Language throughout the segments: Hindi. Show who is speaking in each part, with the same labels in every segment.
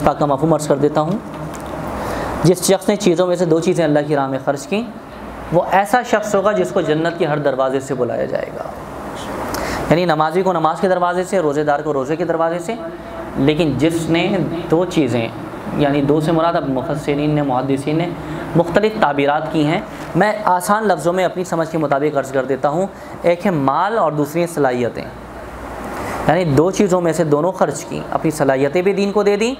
Speaker 1: इसका का मफ़हूम अर्ज़ कर देता हूँ। जिस शख्स ने चीज़ों में से दो चीज़ें अल्लाह की राह में ख़र्च की, वो ऐसा शख्स होगा जिसको जन्नत के हर दरवाज़े से बुलाया जाएगा। यानी नमाजी को नमाज के दरवाज़े से, रोज़ेदार को रोज़े के दरवाज़े से। लेकिन जिसने दो चीज़ें, यानी दो से मुराद अब मुफस्सिरीन ने, मुहद्दिसीन ने मुख्तलिफ़ ताबीरात की हैं, मैं आसान लफ्ज़ों में अपनी समझ के मुताबिक अर्ज़ कर देता हूँ। एक है माल और दूसरी है सलाहियतें। यानी दो चीज़ों में से दोनों ख़र्च की, अपनी सलाहियतें भी दीन को दे दी,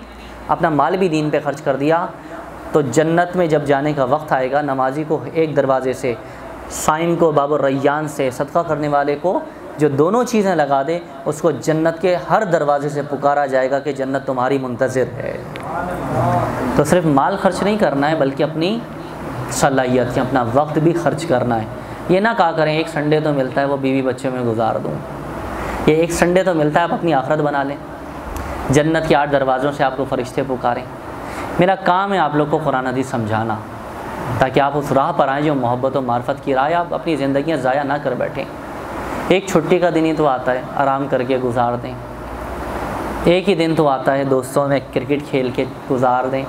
Speaker 1: अपना माल भी दीन पे ख़र्च कर दिया, तो जन्नत में जब जाने का वक्त आएगा, नमाजी को एक दरवाज़े से, साइम को बाबुर रैयान से, सदका करने वाले को जो दोनों चीज़ें लगा दे, उसको जन्नत के हर दरवाज़े से पुकारा जाएगा कि जन्नत तुम्हारी मुंतज़िर है। तो सिर्फ माल खर्च नहीं करना है, बल्कि अपनी सलाहियत, अपना वक्त भी खर्च करना है। ये ना कहा करें एक संडे तो मिलता है वो बीवी बच्चों में गुजार दूँ, ये एक संडे तो मिलता है आप अपनी आखिरत बना लें। जन्नत के 8 दरवाज़ों से आपको फ़रिश्ते पुकारें। मेरा काम है आप लोग को कुरान हदीस समझाना, ताकि आप उस राह पर आएँ जो मोहब्बत और मार्फत की राह, आप अपनी ज़िंदगियाँ ज़ाया ना कर बैठें। एक छुट्टी का दिन ही तो आता है, आराम करके गुजार दें। एक ही दिन तो आता है दोस्तों में क्रिकेट खेल के गुजार दें।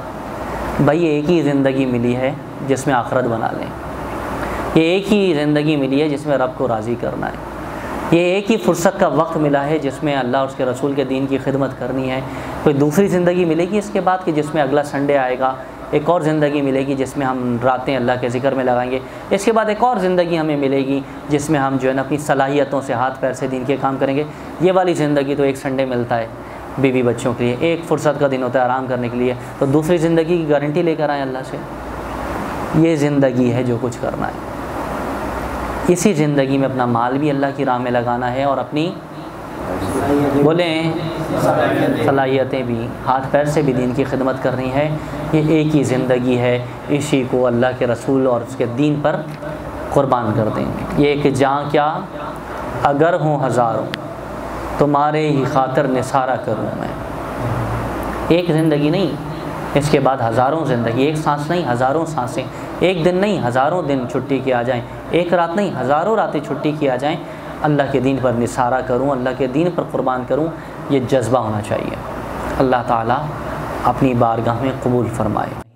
Speaker 1: भाई एक ही ज़िंदगी मिली है जिसमें आखिरत बना लें। ये एक ही ज़िंदगी मिली है जिसमें रब को राज़ी करना है। ये एक ही फ़ुर्सत का वक्त मिला है जिसमें अल्लाह और उसके रसूल के दीन की खिदमत करनी है। कोई दूसरी ज़िंदगी मिलेगी इसके बाद कि जिसमें अगला संडे आएगा, एक और ज़िंदगी मिलेगी जिसमें हम रातें अल्लाह के ज़िक्र में लगाएंगे। इसके बाद एक और ज़िंदगी हमें मिलेगी जिसमें हम जो है ना अपनी सलाहियतों से हाथ पैर से दीन के काम करेंगे। ये वाली ज़िंदगी तो एक संडे मिलता है बीवी बच्चों के लिए, एक फ़ुर्सत का दिन होता है आराम करने के लिए। तो दूसरी ज़िंदगी की गारंटी लेकर आए अल्लाह से। ये ज़िंदगी है जो कुछ करना है, इसी ज़िंदगी में अपना माल भी अल्लाह की राह में लगाना है और अपनी बोलें सलाहियतें भी, हाथ पैर से भी दीन की खिदमत करनी है। ये एक ही ज़िंदगी है, इसी को अल्लाह के रसूल और उसके दीन पर कुर्बान कर दें। ये कि जहाँ क्या अगर हों हज़ारों, तुम्हारे ही खातिर निसारा करूँ मैं। एक ज़िंदगी नहीं, इसके बाद हज़ारों ज़िंदगी। एक सांस नहीं, हज़ारों सांसें। एक दिन नहीं, हज़ारों दिन छुट्टी किया जाएँ। एक रात नहीं, हज़ारों रातें छुट्टी किया जाएँ। अल्लाह के दीन पर निसारा करूँ, अल्लाह के दीन पर कुर्बान करूँ, ये जज्बा होना चाहिए। अल्लाह ताला अपनी बारगाह में कबूल फरमाए।